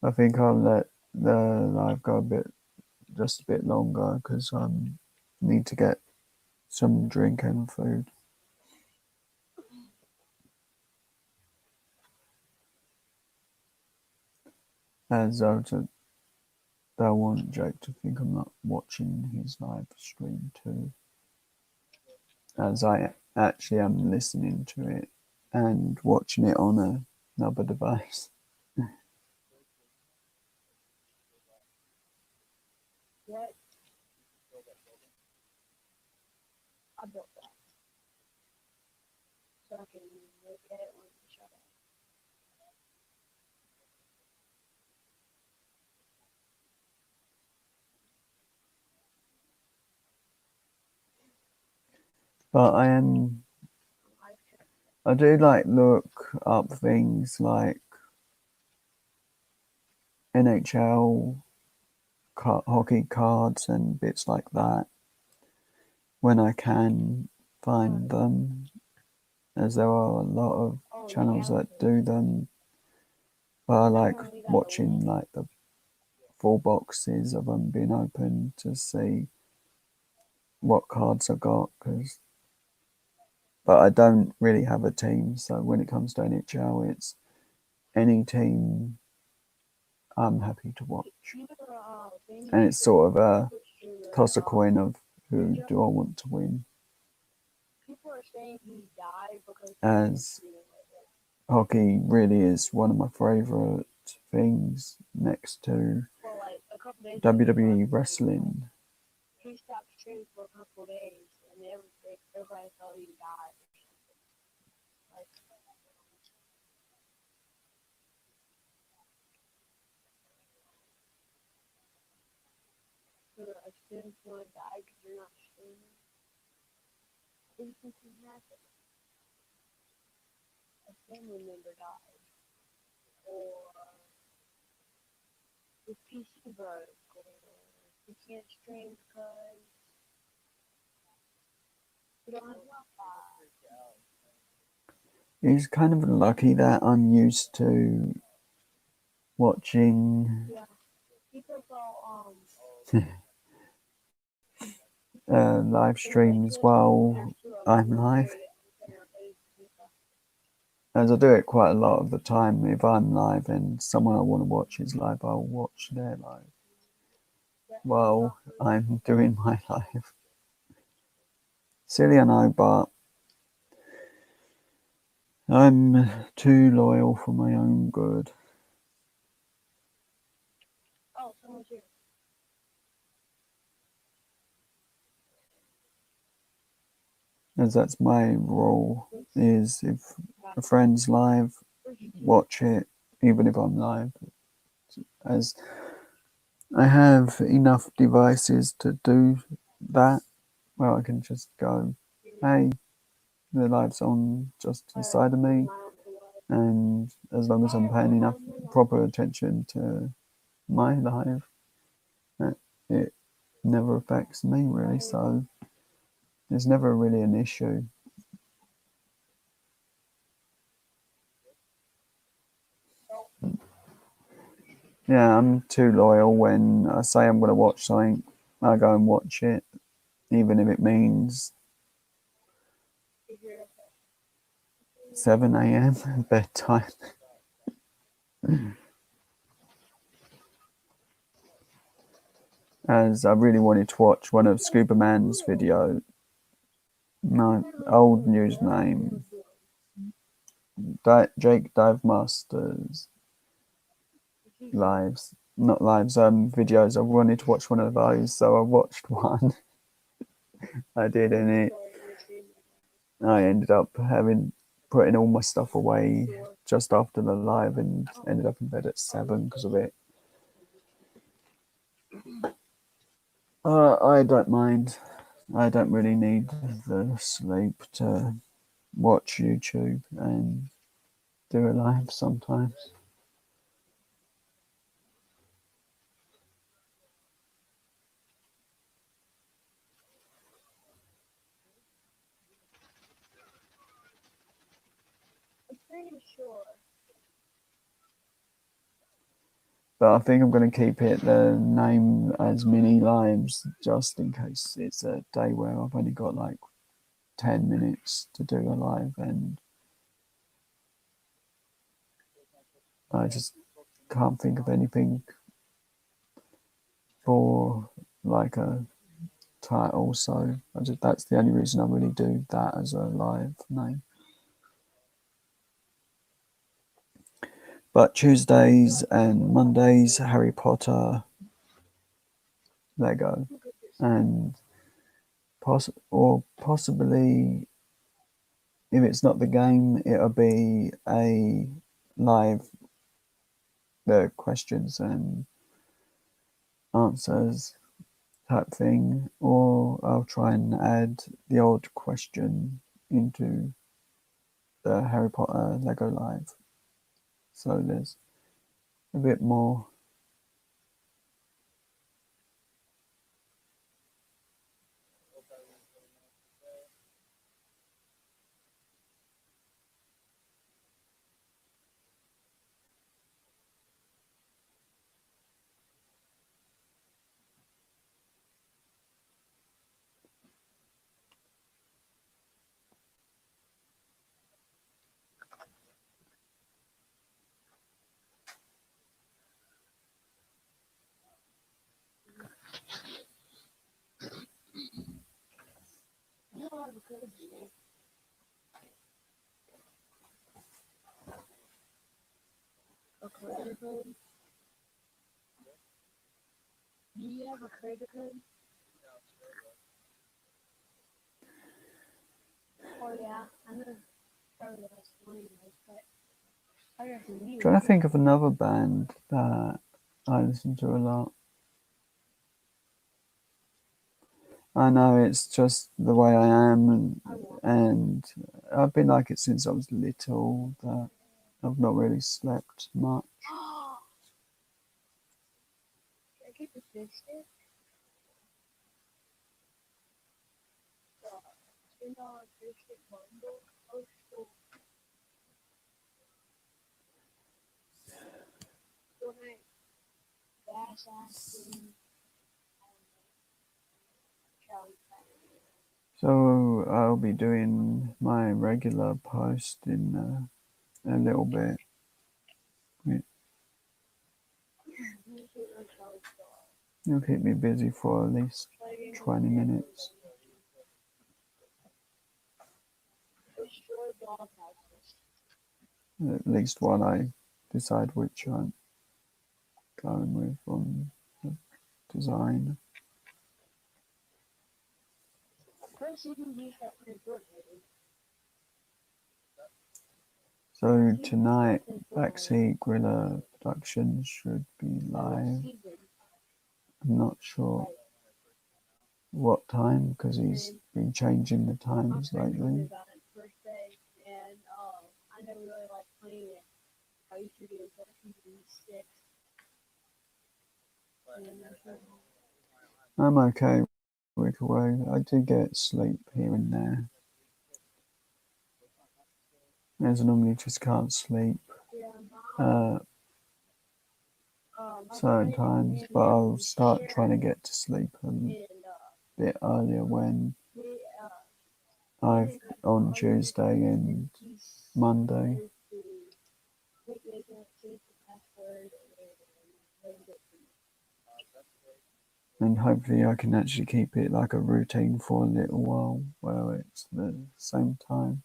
I think I'll let the live go just a bit longer because I need to get some drink and food. As I don't want Jake to think I'm not watching his live stream too, as I actually am listening to it and watching it on another device. What? I built that. So I can look at it when you shut up. But I do like look up things like NHL hockey cards and bits like that when I can find them, as there are a lot of channels that do them. But I like watching like the full boxes of them being open to see what cards I got, because but I don't really have a team. So when it comes to NHL, it's any team I'm happy to watch, and it's sort of a toss a coin of who do I want to win. People are saying he died because As hockey really is one of my favorite things next to well, like a couple days WWE wrestling. he stopped streaming for a couple days, and everybody thought he died. Like, a student want to die because you're not streaming. Anything can happen. A family member died, or his PC broke, or he can't stream because you don't have Wi-Fi. It's kind of lucky that I'm used to watching Yeah, people go live streams while I'm live, as I do it quite a lot of the time. If I'm live and someone I want to watch is live, I'll watch their live while I'm doing my live. Silly, I know, but I'm too loyal for my own good. Oh, someone's here. As that's my rule, is if a friend's live, watch it, even if I'm live. As I have enough devices to do that, well, I can just go, hey, the live's on just to the side of me, and as long as I'm paying enough proper attention to my live, it never affects me really, so there's never really an issue. Yeah, I'm too loyal. When I say I'm going to watch something, I go and watch it, even if it means 7 a.m. bedtime. As I really wanted to watch one of Scuba Man's video, my old username, Jake Dive Masters lives, not lives, videos. I wanted to watch one of those, so I watched one. I did, and I ended up putting all my stuff away just after the live, and ended up in bed at 7 because of it. I don't mind. I don't really need the sleep to watch YouTube and do a live sometimes. I'm pretty sure. But I think I'm going to keep it the name as Mini Lives just in case it's a day where I've only got like 10 minutes to do a live, and I just can't think of anything for like a title. So that's the only reason I really do that as a live name. But Tuesdays and Mondays, Harry Potter, Lego, and possibly, if it's not the game, it'll be a live the questions and answers type thing, or I'll try and add the old question into the Harry Potter Lego Live. So there's a bit more. A credit code? Do you have a credit code? Oh yeah, I know. Probably that's funny, but I reckon you. Trying to think of another band that I listen to a lot. I know it's just the way I am, and I've been like it since I was little. That I've not really slept much. Can I get the fish stick? $10 fish stick bundle. Oh, cool. Donate. Bass asking. So I'll be doing my regular post in a little bit. It'll keep me busy for at least 20 minutes. At least while I decide which I'm going with on the design. So tonight, Backseat Gorilla Productions should be live. I'm not sure what time because he's been changing the times lately. I never really liked playing it. I used to do it for season 6. I'm okay with the way I do get sleep here and there. As I normally just can't sleep certain times, but I'll start trying to get to sleep a bit earlier when I've on Tuesday and Monday. And hopefully I can actually keep it like a routine for a little while where it's the same time.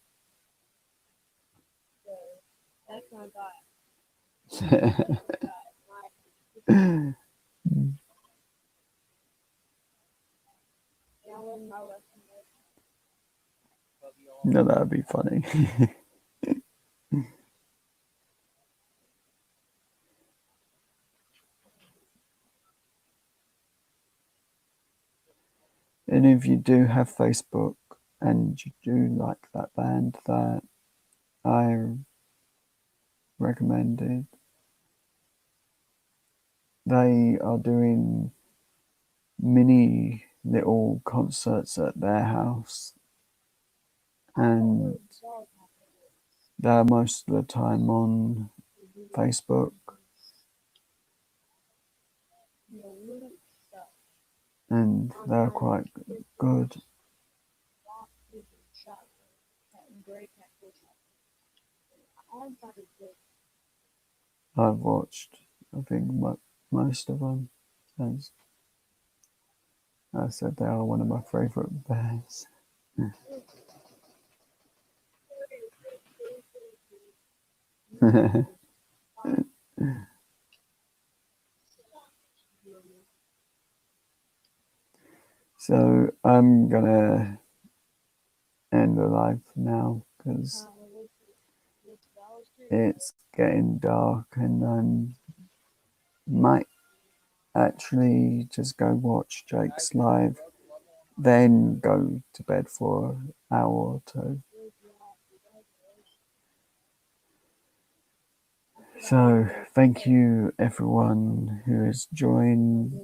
That's my guy. No, that'd be funny. And if you do have Facebook and you do like that band that I recommended, they are doing mini little concerts at their house, and they're most of the time on Facebook, and they're quite good. I've watched, I think, most of them. As I said, they are one of my favourite bands. So I'm gonna end the live now because it's getting dark, and I might actually just go watch Jake's live, then go to bed for an hour or two. So thank you everyone who has joined.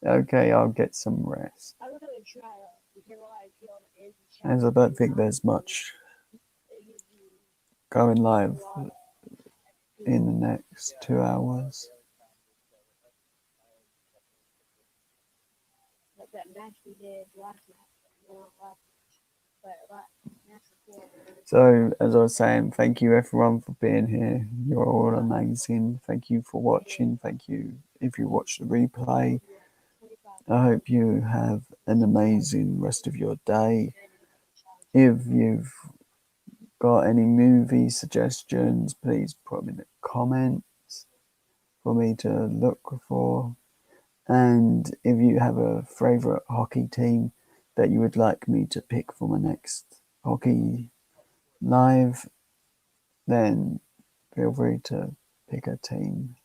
Okay, I'll get some rest, as I don't think there's much going live in the next 2 hours. Like that match we did last night. So, as I was saying, thank you everyone for being here. You're all amazing. Thank you for watching. Thank you if you watch the replay. I hope you have an amazing rest of your day. If you've got any movie suggestions, please put them in the comments for me to look for. And if you have a favourite hockey team that you would like me to pick for my next hockey live, then feel free to pick a team.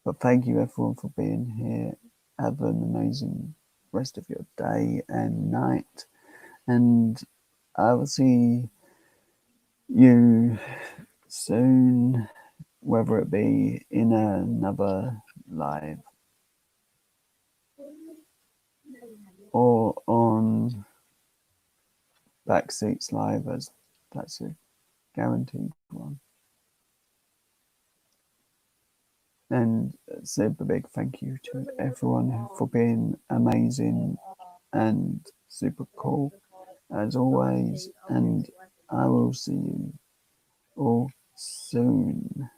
But thank you everyone for being here. Have an amazing rest of your day and night. And I will see you soon, whether it be in another live or on Backseats Live, as that's a guaranteed one. And a super big thank you to everyone for being amazing and super cool as always. And I will see you all soon.